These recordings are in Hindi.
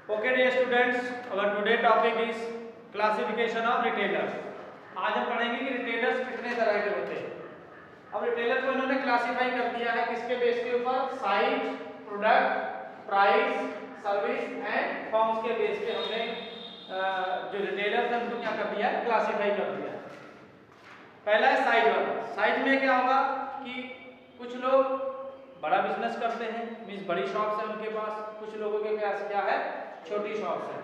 Okay dear students, our today topic is classification of retailers. आज हम पढ़ेंगे कि रिटेलर्स कितने तरह के होते हैं। अब रिटेलर को इन्होंने क्लासिफाई कर दिया है किसके बेस के ऊपर, size, product, price, service and forms के बेस पे हमने जो रिटेलर्स हैं उनको क्या कर दिया है, क्लासिफाई कर दिया है। पहला है साइज वाला। साइज में क्या होगा कि कुछ लोग बड़ा बिजनेस करते हैं, मींस बड़ी शॉप्स है उनके पास, कुछ लोगों के पास क्या है, छोटी शॉप्स है।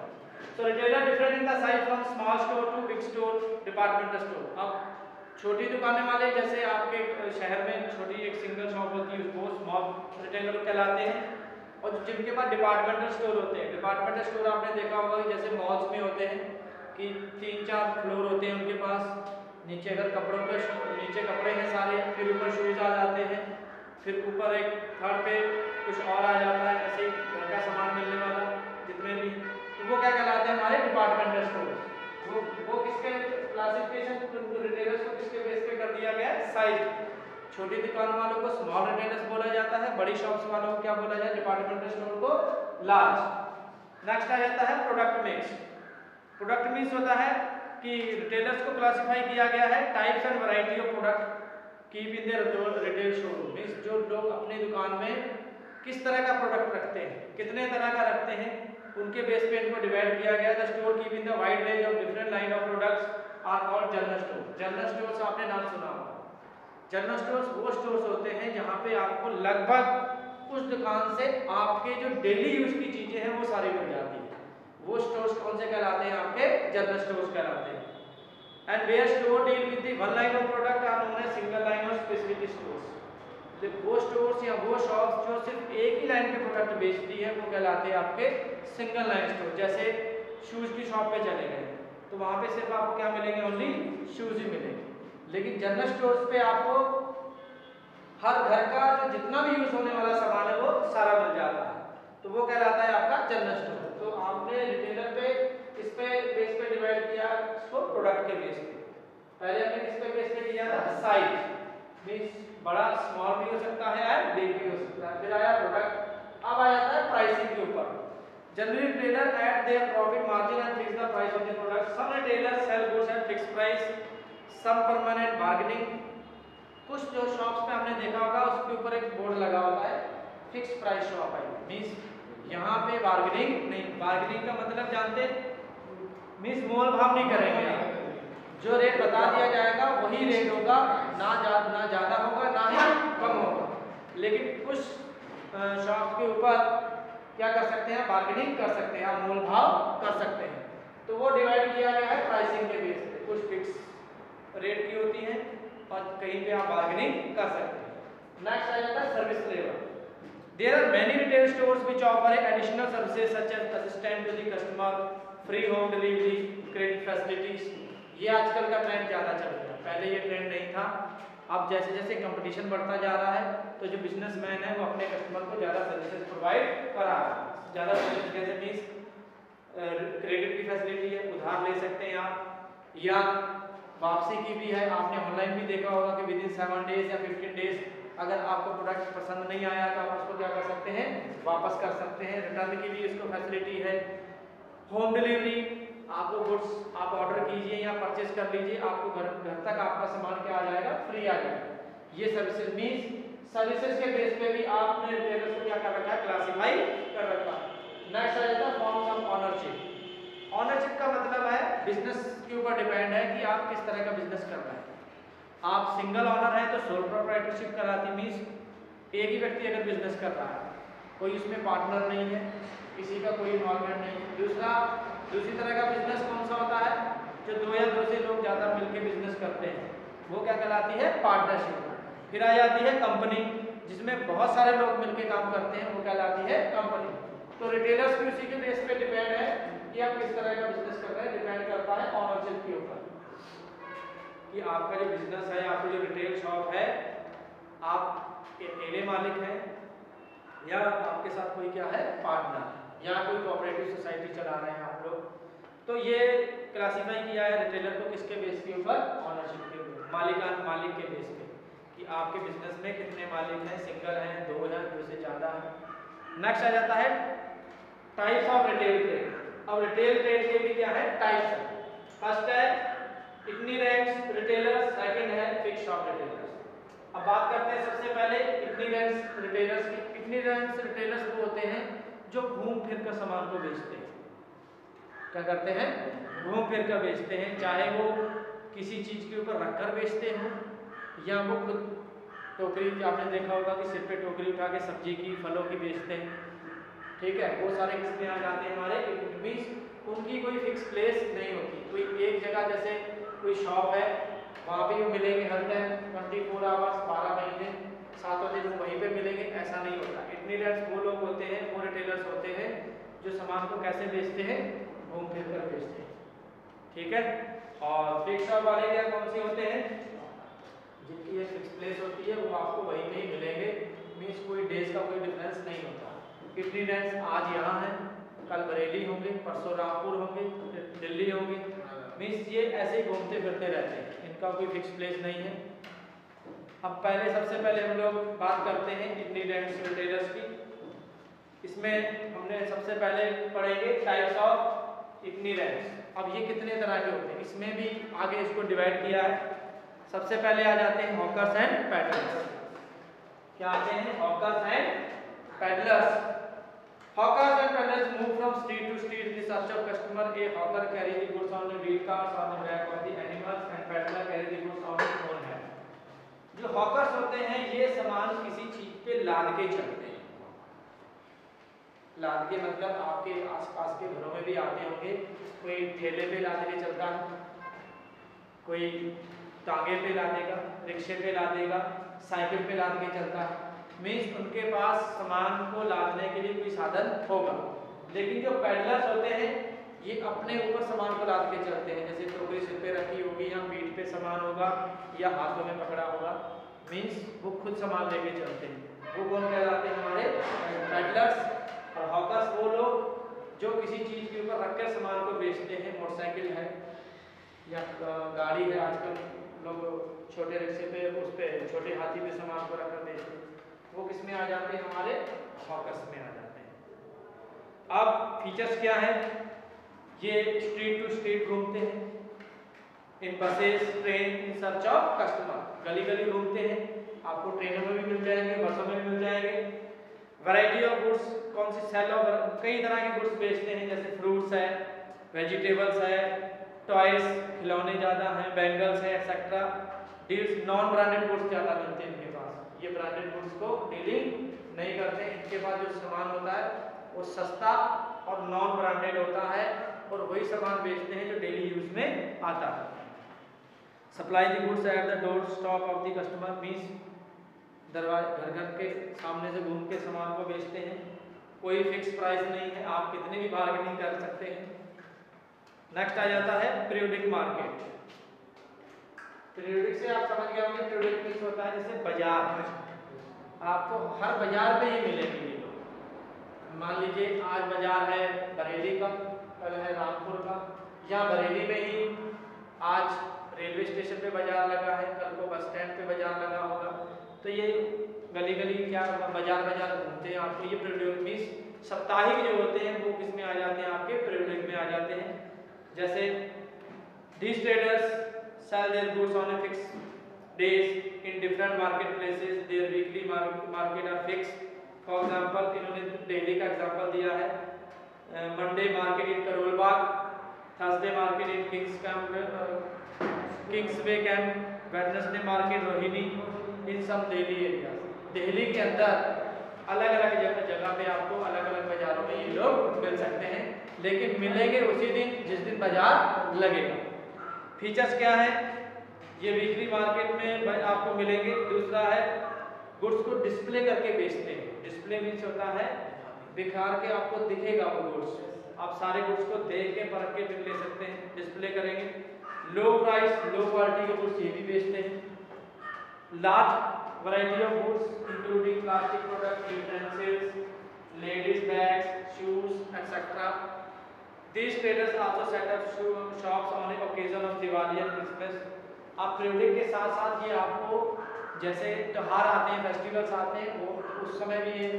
So retailer different in the size from small store to big store, departmental store. अब छोटी दुकानें वाले जैसे आपके शहर में छोटी एक सिंगल शॉप होती है वो स्मॉल रिटेलर कहलाते हैं, और जिनके पास डिपार्टमेंटल स्टोर होते हैं, डिपार्टमेंटल स्टोर आपने देखा होगा कि जैसे मॉल्स में होते हैं कि 3-4 फ्लोर होते हैं उनके पास, नीचे अगर कपड़ों के नीचे कपड़े हैं सारे, फिर ऊपर शूज आ जाते हैं, फिर ऊपर एक थर्ड पे कुछ और आ जाता है, ऐसे घर का सामान मिलने वाला जितने भी, तो वो क्या कहलाते हैं हमारे डिपार्टमेंटल स्टोर। वो किसके क्लासिफिकेशन रिटेलर्स को किसके बेस पे कर दिया गया है, साइज। छोटी दुकान वालों को स्मॉल रिटेलर्स बोला जाता है, बड़ी शॉप्स वालों को क्या बोला जाए, डिपार्टमेंटल स्टोर को लार्ज। नेक्स्ट आ जाता है प्रोडक्ट मिक्स। प्रोडक्ट मिक्स होता है कि रिटेलर्स को क्लासिफाई किया गया है types and variety of product keep in their retail showroom. Means जो लोग अपनी दुकान में किस तरह का प्रोडक्ट रखते हैं, कितने तरह का रखते हैं, उनके बेस पे इनको डिवाइड किया गया है। The store keep in the wide range of different line of products are called general store. General stores आपने नाम सुना होगा। जनरल स्टोर्स वो स्टोर्स होते हैं जहां पे आपको लगभग उस दुकान से आपके जो डेली यूज की चीजें हैं वो सारी मिल जाती है। वो स्टोर्स कौन से कहलाते हैं, आपके जनरल स्टोर्स कहलाते हैं। And where store deal with the one line of product are known as single line or specialty stores. वो स्टोर्स या वो शॉप्स जो सिर्फ एक ही लाइन के प्रोडक्ट बेचती है वो कहलाते हैं आपके सिंगल लाइन स्टोर। जैसे शूज की शॉप पे चले गए तो वहां पे सिर्फ आपको क्या मिलेंगे, ओनली शूज ही मिलेंगे। लेकिन जनरल स्टोर्स पे आपको हर घर का जो जितना भी यूज होने वाला सामान है वो सारा मिल जाता है, तो वो कहलाता है आपका जनरल स्टोर। तो आपने रिटेलर पे किस पे बेस पे डिवाइड किया इसको, प्रोडक्ट के बेस पे। पहले हमने किस पे बेस पे किया था, साइज, मींस बड़ा स्मॉल भी हो सकता है एंड बिग भी हो सकता है। फिर आया प्रोडक्ट, अब आ जाता है प्राइसिंग के ऊपर। Generally retailer at their profit margin and fix the price of the product. Some retailer sell goods at fix price, some permanent bargaining. कुछ जो शॉप्स पे हमने देखा होगा उसके ऊपर एक बोर्ड लगा होता है फिक्स प्राइस शॉप है, मींस यहाँ पे बार्गेनिंग नहीं। बार्गेनिंग का मतलब जानते, मींस मोल भाव नहीं करेंगे आप, जो रेट बता दिया जाएगा वही रेट होगा, ना ज़्यादा होगा ना ही कम होगा। लेकिन कुछ शॉप के ऊपर क्या कर सकते हैं, बार्गेनिंग कर सकते हैं, आप मोल भाव कर सकते हैं। तो वो डिवाइड किया गया है प्राइसिंग के बेस पे, कुछ फिक्स रेट की होती है और कहीं पे आप बार्गेनिंग कर सकते हैं। नेक्स्ट आ जाता है service level. There are many retail stores which offer additional services such as assistant to the customer, free home delivery, credit facilities। ये आजकल का ट्रेंड ज़्यादा चल रहा है, पहले ये ट्रेंड नहीं था। अब जैसे जैसे कंपटीशन बढ़ता जा रहा है तो जो बिजनेसमैन है वो अपने कस्टमर को ज़्यादा सर्विसेज प्रोवाइड करा रहा है। ज़्यादा सर्विस जैसे मीन्स क्रेडिट की फैसिलिटी है, उधार ले सकते हैं आप, या वापसी की भी है। आपने ऑनलाइन भी देखा होगा कि विदिन 7 डेज या 15 डेज अगर आपको प्रोडक्ट पसंद नहीं आया तो आप उसको क्या कर सकते हैं, वापस कर सकते हैं। रिटर्न की भी इसको फैसिलिटी है। होम डिलीवरी, आपको गुड्स आप ऑर्डर कीजिए या परचेज कर लीजिए, आपको घर तक आपका सामान क्या आ जाएगा, फ्री आ जाएगा। ये सर्विसेज मींस सर्विसेज के बेस पे भी आपने रिटेलर्स को क्या कर रखा है, क्लासिफाई कर रखा है। नेक्स्ट आ जाता है फॉर्म्स ऑफ ऑनरशिप। ऑनरशिप का मतलब है बिजनेस के ऊपर डिपेंड है कि आप किस तरह का बिजनेस कर रहे हैं। आप सिंगल ऑनर है तो सोल प्रोप्राइटरशिप कहलाती है, मींस एक ही व्यक्ति अगर बिजनेस कर रहा है, कोई उसमें पार्टनर नहीं है, किसी का कोई इन्वॉल्वमेंट नहीं है। दूसरी तरह का बिजनेस कौन सा होता है, जो 2 या 2 से लोग ज़्यादा मिलकर बिजनेस करते हैं, वो क्या कहलाती है, पार्टनरशिप। फिर आ जाती है कंपनी, जिसमें बहुत सारे लोग मिलकर काम करते हैं, वो कहलाती है कंपनी। तो रिटेलर्स भी उसी के बेस पे डिपेंड है कि आप किस तरह का बिजनेस कर रहे हैं, डिपेंड करता है ऑनरशिप के ऊपर कि आपका जो बिजनेस है, आपकी जो रिटेल शॉप है, आप अकेले मालिक हैं या आपके साथ कोई क्या है, पार्टनर, या कोई कोऑपरेटिव सोसाइटी चला रहे हैं आप लोग। तो ये क्लासिफाई किया है रिटेलर को किसके बेस के ऊपर, ऑनरशिप के ऊपर, मालिक के बेस पे कि आपके बिजनेस में कितने मालिक हैं, सिंगल हैं, 2 हैं, 2 से ज़्यादा हैं। नेक्स्ट आ जाता है टाइप्स ऑफ रिटेल ट्रेड। अब रिटेल ट्रेड के भी क्या है टाइप्स है। फर्स्ट है इटिनेरेंट रिटेलर्स, सेकंड है फिक्स्ड शॉप रिटेलर्स। अब बात करते हैं सबसे पहले इटिनेरेंट रिटेलर्स की। इटिनेरेंट रिटेलर्स वो होते हैं जो घूम फिर कर सामान को बेचते हैं। क्या करते हैं? घूम फिर कर बेचते हैं, चाहे वो किसी चीज के ऊपर रखकर बेचते हो या वो खुद टोकरी, आपने देखा होगा कि सिर पे टोकरी उठा के सब्जी की फलों की बेचते हैं, ठीक है, वो सारे किसमें आ जाते हैं हमारे। इट मींस उनकी कोई फिक्स प्लेस नहीं होती, कोई एक जगह जैसे कोई शॉप है वहाँ पे वो मिलेंगे हर टाइम 24 आवर्स 12 महीने 7 दिन वो वहीं पे मिलेंगे, ऐसा नहीं होता। इटिनेरेंट्स वो लोग होते हैं, वो रिटेलर्स होते हैं जो सामान को कैसे बेचते हैं, घूम फिर कर बेचते हैं, ठीक है। और फिक्स शॉप वाले क्या कौन से होते हैं, जिनकी एक फिक्स प्लेस होती है, वो आपको वहीं पे ही मिलेंगे, मीन्स कोई डेज का कोई डिफरेंस नहीं होता। इटिनेरेंट्स आज यहाँ हैं, कल बरेली होंगे, परसों रामपुर होंगे, दिल्ली होंगे, मीन्स ये ऐसे ही घूमते फिरते रहते हैं, इनका कोई फिक्स प्लेस नहीं है। अब पहले सबसे पहले हम लोग बात करते हैं इटिनेरेंट रिटेलर्स की। इसमें हमने सबसे पहले पढ़ेंगे टाइप्स ऑफ इटिनेरेंट्स। अब ये कितने तरह के होते हैं, इसमें भी आगे इसको डिवाइड किया है। सबसे पहले आ जाते हैं हॉकर्स एंड पैडलर्स। क्या आते हैं? Hawkers and peddlers. Hawkers and peddlers move from street to street in the search of customer. A hawker carries the goods on the wheel cars on the back of the animals and peddler carries the goods on his own hand. जो hawkers होते हैं ये सामान किसी चीज पे लाद के चलते हैं। लाद के मतलब आपके आसपास के घरों में भी आते होंगे, कोई ठेले पे लाद के चलता है, कोई टांगे पे लादेगा, रिक्शे पे लादेगा, साइकिल पे लाद के चलता है, मीन्स उनके पास सामान को लादने के लिए कोई साधन होगा। लेकिन जो पैडलर्स होते हैं ये अपने ऊपर सामान को लाद के चलते हैं, जैसे टोकरी सिर पे रखी होगी या पीठ पे सामान होगा या हाथों में पकड़ा होगा, मीन्स वो खुद सामान लेके चलते हैं। वो कौन कहलाते हैं? हमारे पैडलर्स। और हॉकर्स वो लोग जो किसी चीज़ के ऊपर रखकर सामान को बेचते हैं, मोटरसाइकिल है या गाड़ी है, आजकल लोग छोटे रिक्शे पे उस पर छोटे हाथी पे सामान को रखकर बेचते हैं, वो किस में आ जाते हैं? हमारे हॉकर्स में आ जाते हैं। अब फीचर्स क्या है? ये स्ट्रीट टू स्ट्रीट घूमते हैं, in buses train in search of customer, गली गली घूमते हैं, आपको ट्रेनों में भी मिल जाएंगे, बसों में भी मिल जाएंगे। वैरायटी ऑफ गुड्स, कौन सी सेल ऑफ, कई तरह के गुड्स बेचते हैं, जैसे फ्रूट्स है, वेजिटेबल्स है, टॉयज खिलौने ज़्यादा हैं, बैंगल्स है etcetera. Deals non branded goods ज़्यादा मिलते हैं इनके पास, ये ब्रांडेड गुड्स को डीलिंग नहीं करते। इनके पास जो सामान होता है वो सस्ता और नॉन ब्रांडेड होता है और वही सामान बेचते हैं जो डेली यूज में आता है। Supply the goods at the door stop of the customer, means दरवाजे घर के सामने से घूम के सामान को बेचते हैं, कोई फिक्स प्राइस नहीं है, आप कितनी भी बार्गेनिंग कर सकते हैं। नेक्स्ट आ जाता है पीरियोडिक मार्केट। पीरियोडिक से आप समझ गए होंगे, पीरियोडिक मीन्स होता है जैसे बाजार है, आपको हर बाजार पे ही मिलेंगे ये लोग। मान लीजिए आज बाजार है बरेली का, कल है रामपुर का, या बरेली में ही आज रेलवे स्टेशन पे बाजार लगा है, कल को बस स्टैंड पे बाजार लगा होगा, तो ये गली गली क्या बाजार बाजार घूमते हैं। आपको ये पीरियोडिक मीन्स साप्ताहिक जो होते हैं वो किस में आ जाते हैं? आपके पीरियोडिक में आ जाते हैं। जैसे these traders sell their goods on a fixed days in different marketplaces, their weekly market are fixed. For example, इन्होंने दिल्ली का एग्जांपल दिया है, Monday market in Karol Bagh, Thursday market in Kingsway Camp, Wednesday market Rohini, in सब दिल्ली एरिया। दिल्ली के अंदर अलग अलग जगह पे आपको अलग अलग बाजारों में ये लोग मिल सकते हैं, लेकिन मिलेंगे उसी दिन जिस दिन बाजार लगेगा। फीचर्स क्या है? ये वीकली मार्केट में आपको मिलेंगे। दूसरा है गुड्स को डिस्प्ले करके बेचते हैं। डिस्प्ले मीन्स होता है दिखार के आपको दिखेगा वो गुड्स, आप सारे गुड्स को देख के परख के फिर ले सकते हैं, डिस्प्ले करेंगे। लो प्राइस लो क्वालिटी के गुड्स ये भी बेचते हैं। Large variety of goods including plastic product, utensils, ladies bags, shoes etcetera. These traders also set up shops on the occasion of Diwali and Christmas. आप पीरियोडिक के साथ साथ ये आपको जैसे त्योहार आते हैं, फेस्टिवल्स आते हैं, वो उस समय भी ये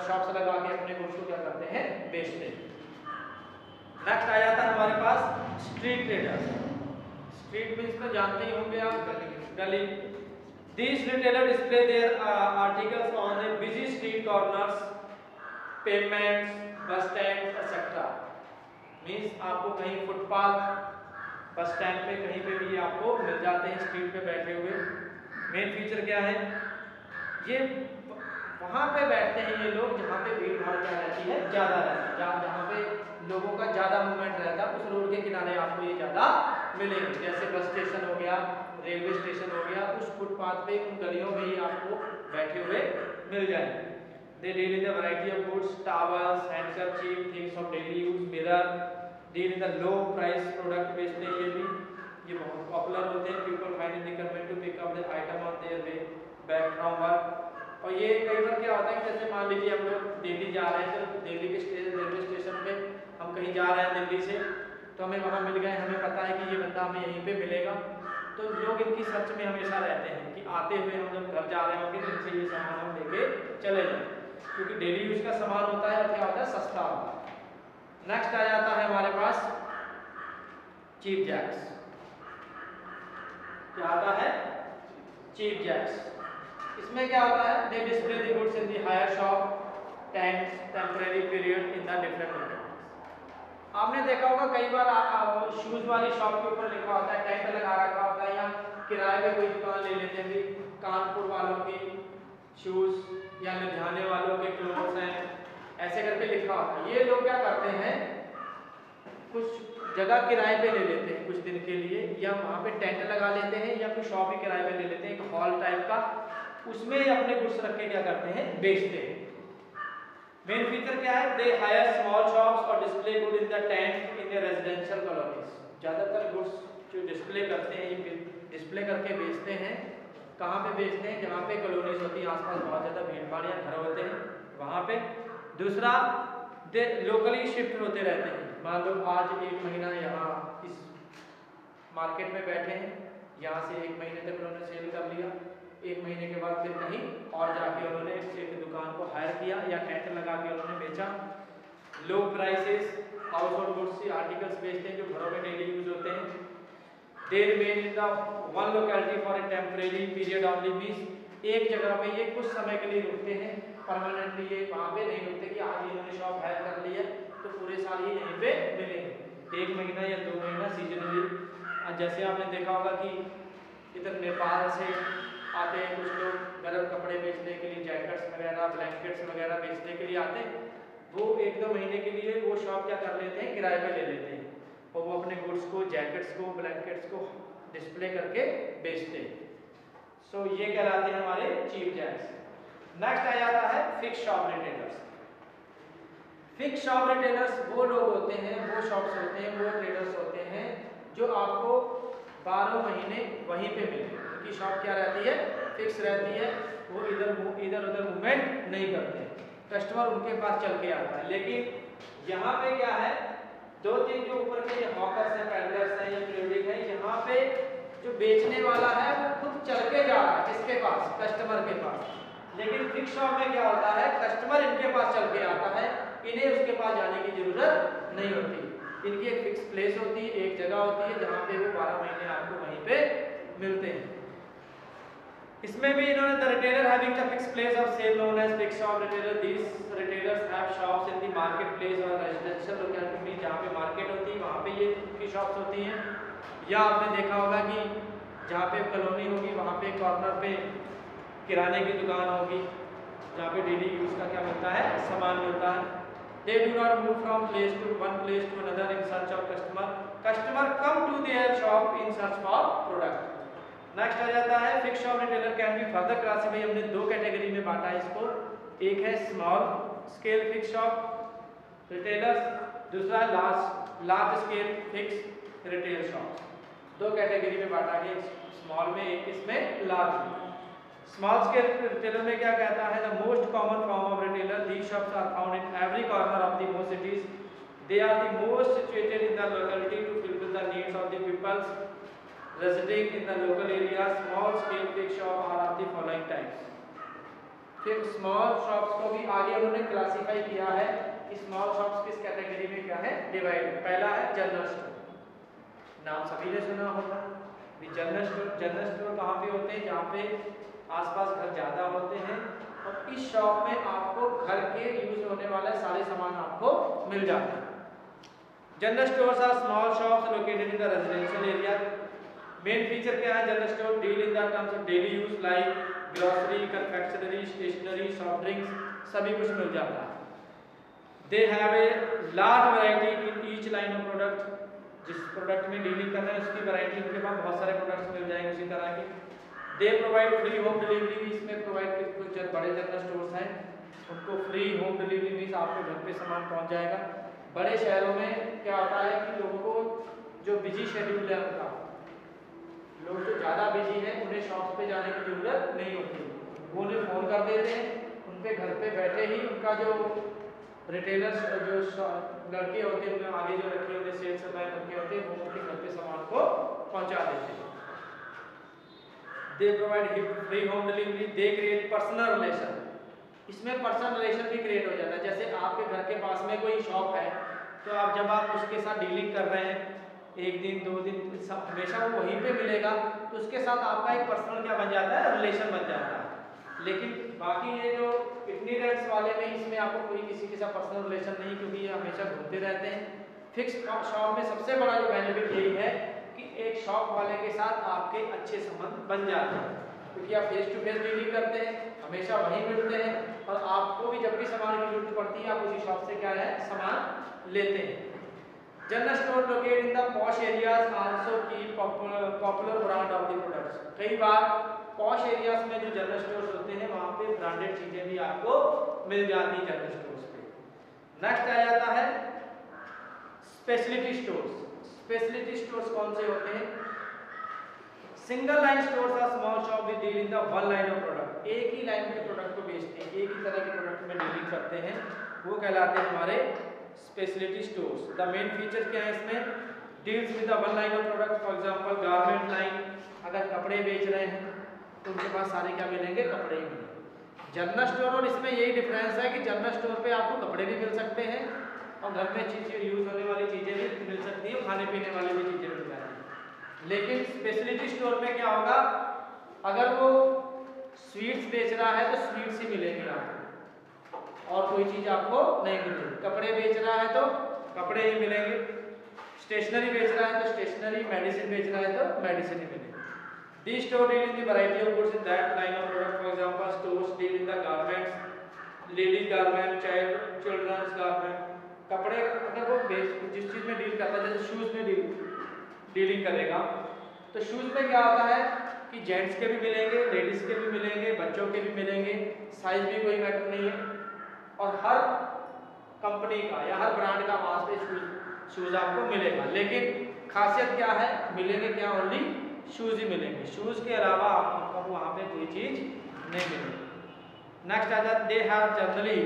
शॉप्स लगा के अपने गुड्स को क्या करते हैं? बेचते हैं। नेक्स्ट आ जाता है हमारे पास स्ट्रीट ट्रेडर्स। स्ट्रीट मीन्स तो जानते ही होंगे आप, गली। These retailers display their articles on the busy street corners, pavements, bus stands, etc. Means आपको कहीं फुटपाथ, बस स्टैंड पे, कहीं पे भी आपको मिल जाते हैं स्ट्रीट पे बैठे हुए। मेन फीचर क्या है, ये वहाँ पे बैठते हैं ये लोग जहाँ पे भीड़ भाड़ क्या रहती है, ज़्यादा रहती है, जहाँ पे लोगों का ज़्यादा मूवमेंट रहता है, उस रोड के किनारे आपको ये ज़्यादा मिलेंगे। जैसे बस स्टेशन हो गया, रेलवे स्टेशन हो गया, उस फुटपाथ पे, उन गलियों में ही आपको बैठे हुए मिल जाएंगे। They deal in the variety of goods, towels, handkerchief, things of daily use, mirror, deal in the low price product बेचते हैं ये बहुत पॉपुलर होते हैं। People find it convenient to pick up the item on their way back from work। और ये कई बार क्या होता है कि जैसे मान लीजिए हम लोग दिल्ली जा रहे हैं, तो दिल्ली के रेलवे स्टेशन पे हम कहीं जा रहे हैं दिल्ली से, तो हमें वहाँ मिल गए, हमें पता है कि ये बंदा हमें यहीं पे मिलेगा, तो लोग इनकी सर्च में हमेशा रहते हैं कि आते हुए हम जब घर जा रहे होंगे तो इनसे ये सामान हम लेके चले जाएं, क्योंकि डेली यूज का सामान होता है और क्या होता है, सस्ता होता है। नेक्स्ट आ जाता है हमारे पास चीप जैक्स। क्या आता है, चीप जैक्स। इसमें क्या होता है, they display the goods in the hire shop, tents, temporary period in the different locations. आपने देखा होगा कई बार शूज वाली शॉप के ऊपर लिखा होता है, टेंट लगा रखा होता है, या किराए पे कोई दुकान ले लेते हैं, कानपुर वालों की शूज या लुधियाने वालों के क्लोथ्स हैं, ऐसे करके लिखा होता है। ये लोग क्या करते हैं, कुछ जगह किराए पे ले लेते हैं कुछ दिन के लिए, या वहाँ पे टेंट लगा लेते हैं, या कोई शॉप ही किराए पे ले लेते हैं, एक हॉल टाइप का, उसमें अपने गुड्स रख के क्या करते हैं, बेचते हैं। मेन फीचर क्या है, दे हायर स्मॉल शॉप्स और display good in the tent in the residential colonies. ज़्यादातर गुड्स जो डिस्प्ले करते हैं, ये डिस्प्ले करके बेचते हैं। कहाँ पे बेचते हैं, जहाँ पे कॉलोनीज होती है, आसपास बहुत ज़्यादा भीड़ भाड़ या घर होते हैं, वहाँ पे। दूसरा, दे लोकली शिफ्ट होते रहते हैं। मान लो आज एक महीना यहाँ इस मार्केट में बैठे हैं, यहाँ से एक महीने तक उन्होंने सेल कर लिया, एक महीने के बाद फिर कहीं और जाके उन्होंने एक दुकान को हायर किया या टेंट लगा के उन्होंने बेचा। Low prices, house hold goods articles बेचते हैं जो घरों में डेली यूज होते हैं। They remain in the one locality for a temporary period only, means एक जगह पे ये कुछ समय के लिए रुकते हैं, परमानेंटली ये वहाँ पे नहीं रुकते कि आज इन्होंने शॉप हायर कर ली है तो पूरे साल ही यहीं पे मिलेंगे। एक महीना या 2 महीना सीजनली। जैसे आपने देखा होगा कि इधर नेपाल से आते हैं कुछ लोग गर्म कपड़े बेचने के लिए, जैकेट्स वगैरह, ब्लैंकेट्स वगैरह बेचने के लिए आते हैं, वो 1-2 महीने के लिए वो शॉप क्या कर लेते हैं, किराए पे ले लेते हैं, और वो अपने गुड्स को, जैकेट्स को, ब्लैंकेट्स को डिस्प्ले करके बेचते हैं। सो ये कहलाते हैं हमारे चीप जैक्स। नेक्स्ट आ जाता है fix shop retailers. Fix shop retailers वो लोग होते हैं, वो शॉप्स होते हैं, वो ट्रेडर्स होते हैं जो आपको 12 महीने वहीं पे मिलेंगे। उनकी शॉप क्या रहती है, फिक्स रहती है, वो इधर उधर मूवमेंट नहीं करते, कस्टमर उनके पास चल के आता है। लेकिन यहाँ पे क्या है, 2-3 जो ऊपर के हॉकर्स हैं, पैडलर्स हैं या पीरियडिक हैं, यहाँ पे जो बेचने वाला है वो खुद चल के जा रहा है, किसके पास, कस्टमर के पास। लेकिन फिक्स शॉप में क्या होता है, कस्टमर इनके पास चल के आता है, इन्हें उसके पास जाने की जरूरत नहीं होती। इनकी एक फिक्स प्लेस होती है, एक जगह होती है जहाँ पे वो 12 महीने आपको वहीं पे मिलते हैं। इसमें भी इन्होंने the retailer having the fix place of sale known as fix shop retailer. These retailers have shops in the market place और रेजिडेंशियल लोकेलिटी, जहाँ पे मार्केट होती है वहाँ पे ये की शॉप्स होती हैं। या आपने देखा होगा कि जहाँ पे कॉलोनी होगी वहाँ पे कॉर्नर पे किराने की दुकान होगी, जहाँ पे डेली यूज का क्या मिलता है, सामान मिलता है। They do not move from one place to another in search of customer. Customer come to their shop in search for product. Next आ जाता है fix shop retailer can be further classify. हमने 2 कैटेगरी में बांटा है इसको, एक है small scale fix shop retailers, दूसरा large scale fix retail shop. 2 category में बांटा गया, स्मॉल में एक, इसमें लार्ज में। स्मॉल स्केल रिटेलर में क्या कहता है, the most common form of retailer, these shops are found in every corner of the most cities, they are the most situated in the locality to fulfil the needs of the peoples residing in the local area. Small scale fixed shop are of the following types. फिर स्मॉल शॉप्स को भी आगे उन्होंने क्लासिफाई किया है कि स्मॉल शॉप्स किस कैटेगरी में क्या है, डिवाइड। पहला है जनरल स्टोर, नाम सभी ने सुना होगा। जनरल स्टोर कहाँ पे होते हैं, जहाँ पे आसपास घर ज़्यादा होते हैं और इस शॉप में आपको घर के यूज होने वाले सारे सामान आपको मिल जाते हैं। General stores are small shops located in the residential area. Main feature क्या है, general store deal in the terms of daily use like grocery, confectionery, stationery, soft drinks, सभी कुछ मिल जाता है। They have a large variety in each line of product. जिस प्रोडक्ट में डीलिंग कर रहे हैं उसकी वैरायटी उनके पास बहुत सारे प्रोडक्ट्स मिल जाएंगे उसी तरह के। They provide free home delivery भी इसमें प्रोवाइड, कुछ बड़े जनरल स्टोर्स हैं उनको फ्री होम डिलीवरी भी आपके घर पे सामान पहुंच जाएगा। बड़े शहरों में क्या होता है कि लोगों को जो बिजी शेड्यूल है उनका, लोग जो ज़्यादा बिजी हैं उन्हें शॉप्स पे जाने की जरूरत नहीं होती, वो उन्हें फ़ोन कर देते हैं, उनके घर पे बैठे ही उनका जो रिटेलर्स जो लड़के होते हैं उन्हें आगे जो रखे होते सेल्स मैन रखे होते हैं वो उनके घर पे सामान को पहुंचा देते हैं। They provide free home delivery. They create personal relation. इसमें पर्सनल रिलेशन भी क्रिएट हो जाता है। जैसे आपके घर के पास में कोई शॉप है तो आप जब आप उसके साथ डीलिंग कर रहे हैं, एक दिन 2 दिन हमेशा वो वहीं पे मिलेगा, तो उसके साथ आपका एक पर्सनल क्या बन जाता है, रिलेशन बन जाता है। लेकिन बाकी ये जो इटिनेरेंट्स वाले में इसमें आपको कोई किसी के साथ पर्सनल रिलेशन नहीं, क्योंकि ये हमेशा घूमते रहते हैं। फिक्स शॉप में सबसे बड़ा जो बेनिफिट यही है कि एक शॉप वाले के साथ आपके अच्छे संबंध बन जाते हैं, क्योंकि आप फेस टू फेस डीलिंग करते हैं, हमेशा वहीं मिलते हैं और आपको भी जब भी सामान की जरूरत पड़ती है आप उसी शॉप से क्या है सामान लेते हैं। General store located in the posh areas also keep popular brand of the products. कई बार पॉश एरियाज में जो जनरल स्टोर्स होते हैं वहाँ पे ब्रांडेड चीजें भी आपको मिल जाती हैं जनरल स्टोर्स पे। नेक्स्ट आ जाता है स्पेशलिटी स्टोर्स। स्पेशलिटी स्टोर्स कौन से होते हैं? Single line stores are small shop with deal in the one line of product. एक ही लाइन के प्रोडक्ट को बेचते हैं, एक ही तरह के प्रोडक्ट में डीलिंग करते हैं, वो कहलाते हैं हमारे speciality stores. The main feature क्या है इसमें? Deals with the one line of product. For example garment line, अगर कपड़े बेच रहे हैं तो उनके पास सारे क्या मिलेंगे? कपड़े ही मिलेंगे। जनरल स्टोर और इसमें यही डिफरेंस है कि जनरल स्टोर पे आपको कपड़े भी मिल सकते हैं और घर में चीजें यूज होने वाली चीजें भी मिल सकती हैं, खाने पीने वाली भी चीजें मिल जाती हैं। लेकिन स्पेशलिटी स्टोर में क्या होगा, अगर वो स्वीट्स बेच रहा है तो स्वीट्स ही मिलेंगे आपको और कोई चीज आपको नहीं मिलेगी। कपड़े बेच रहा है तो कपड़े ही मिलेंगे, स्टेशनरी बेच रहा है तो स्टेशनरी, मेडिसिन बेच रहा है तो मेडिसिन ही मिलेगी। These store deal in the variety of goods in that line of product. For example, stores deal in the garments, ladies garment, children's garment. कपड़े अगर वो जिस चीज में डील करता है, जैसे शूज में डीलिंग करेगा तो शूज में क्या होता है कि जेंट्स के भी मिलेंगे, लेडीज के भी मिलेंगे, बच्चों के भी मिलेंगे, साइज भी कोई मैटर नहीं है और हर कंपनी का या हर ब्रांड का वहाँ पे शूज आपको मिलेगा। लेकिन खासियत क्या है, मिलेंगे क्या? ओनली शूज ही मिलेंगे, शूज के अलावा आपको वहाँ पे कोई चीज नहीं मिलेगी। नेक्स्ट आ जाता, they have generally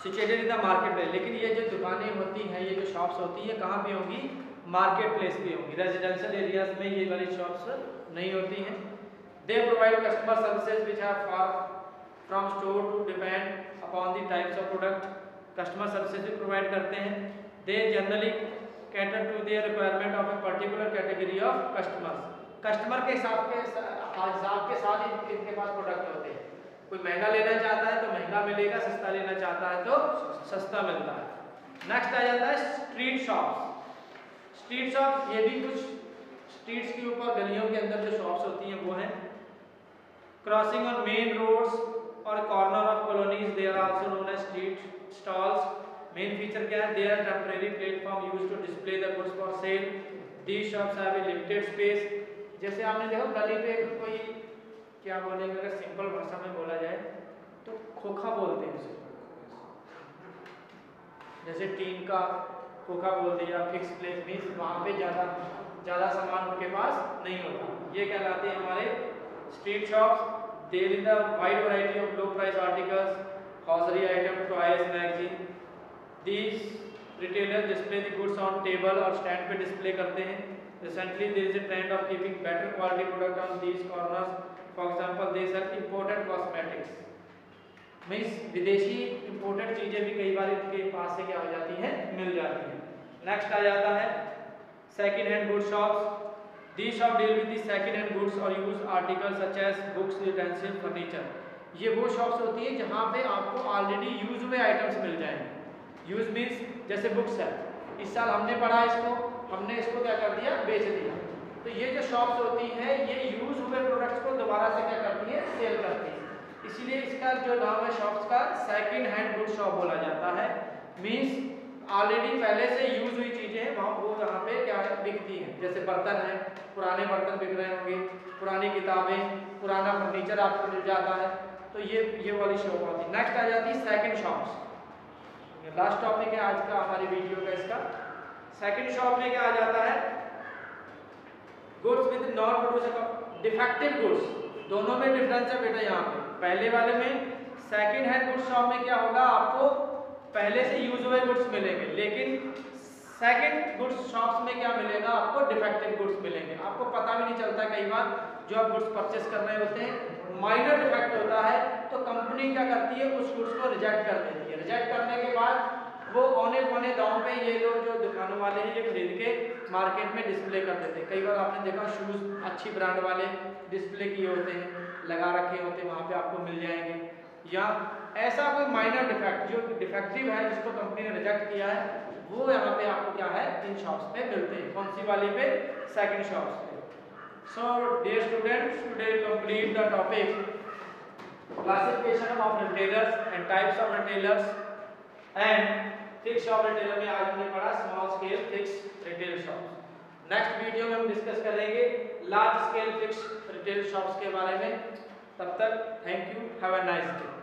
situated in the market place. लेकिन ये जो दुकानें होती हैं, ये जो शॉप्स होती है, कहाँ पे होंगी? मार्केट प्लेस पे होंगी। रेजिडेंशियल एरियाज में ये वाली शॉप्स नहीं होती हैं। They provide customer services which are far from store to depend upon the types of product. Customer services भी प्रोवाइड करते हैं। They generally cater to their requirement of a particular category of customers। Customer के हिसाब के साथ इनके पास प्रोडक्ट होते हैं। कोई महंगा लेना चाहता है तो महंगा मिलेगा, सस्ता लेना चाहता है तो सस्ता मिलता है। नेक्स्ट आ जाता है स्ट्रीट शॉप्स। स्ट्रीट शॉप, ये भी कुछ स्ट्रीट्स के ऊपर गलियों के अंदर जो शॉप्स होती हैं वो हैं। क्रॉसिंग ऑन मेन रोड्स और corner of colonies, they are also known as street stalls. Main feature क्या है? They are temporary platform use to display the goods for sale. These shops have a limited space. जैसे आपने देखो गली पे कोई क्या बोलेंगे, अगर सिंपल भाषा में बोला जाए तो खोखा बोलते हैं उसे, जैसे टीन का खोखा बोल दिया, फिक्स प्लेस मीन्स वहाँ पे ज़्यादा सामान उनके पास नहीं होता। ये कहलाते हैं हमारे street shops. There in the wide variety of low price articles, hosiery item, toys, magazine. These retailers display the goods on table और stand पे display करते हैं। Recently there is a trend of keeping better quality product on these corners. For example, they sell imported cosmetics। Means विदेशी imported चीजें भी कई बार इनके पास से क्या हो जाती हैं, मिल जाती है। नेक्स्ट आ जाता है second hand good shops. These shop deal with the second hand goods or used articles such as books, utensils, furniture. ये वो शॉप्स होती है जहाँ पे आपको ऑलरेडी यूज हुए आइटम्स मिल जाएंगे। यूज मीन्स जैसे बुक्स है, इस साल हमने पढ़ा इसको, हमने इसको क्या कर दिया, बेच दिया। तो ये जो शॉप्स होती है ये यूज हुए प्रोडक्ट्स को दोबारा से क्या करती है, सेल करती है। इसीलिए इसका जो नाम है शॉप्स का सेकेंड हैंड गुड शॉप बोला जाता है। मीन्स ऑलरेडी पहले से यूज हुई चीजें हैं वहाँ वो यहाँ पे क्या है, बिकती हैं। जैसे बर्तन है, पुराने बर्तन बिक रहे होंगे, पुरानी किताबें, पुराना फर्नीचर आपको मिल जाता है। तो ये वाली शॉप आती है। नेक्स्ट आ जाती है सेकंड शॉप्स। लास्ट टॉपिक है आज का हमारी वीडियो का इसका। सेकंड शॉप में क्या आ जाता है, goods with non producer defective goods. दोनों में डिफरेंस है बेटा। यहाँ पे पहले वाले में सेकंड हैंड गुड्स शॉप में क्या होगा, आपको पहले से यूज हुए गुड्स मिलेंगे, लेकिन सेकंड गुड्स शॉप्स में क्या मिलेगा, आपको डिफेक्टिव गुड्स मिलेंगे। आपको पता भी नहीं चलता, कई बार जो आप गुड्स परचेस कर रहे होते हैं माइनर डिफेक्ट होता है तो कंपनी क्या करती है, उस गुड्स को रिजेक्ट कर देती है। रिजेक्ट करने के बाद वो औने पौने दाम पे ये लोग जो दुकानों वाले हैं ये खरीद के मार्केट में डिस्प्ले कर देते हैं। कई बार आपने देखा शूज़ अच्छी ब्रांड वाले डिस्प्ले किए होते हैं, लगा रखे होते हैं, वहाँ पे आपको मिल जाएंगे। या ऐसा कोई माइनर डिफेक्ट जो डिफेक्टिव है जिसको कंपनी ने रिजेक्ट किया है वो यहाँ पे आपको क्या है, इन शॉप्स पे मिलते हैं। कौन सी वाली पे, सेकंड शॉप्स पे। So dear students, today complete the topic classification of retailers and types of retailers and fix shop retailer में आज हमने पढ़ा small scale fix retail shops. Next video में हम डिस्कस करेंगे large scale fix retail shops के बारे में। तब तक thank you, have a nice day.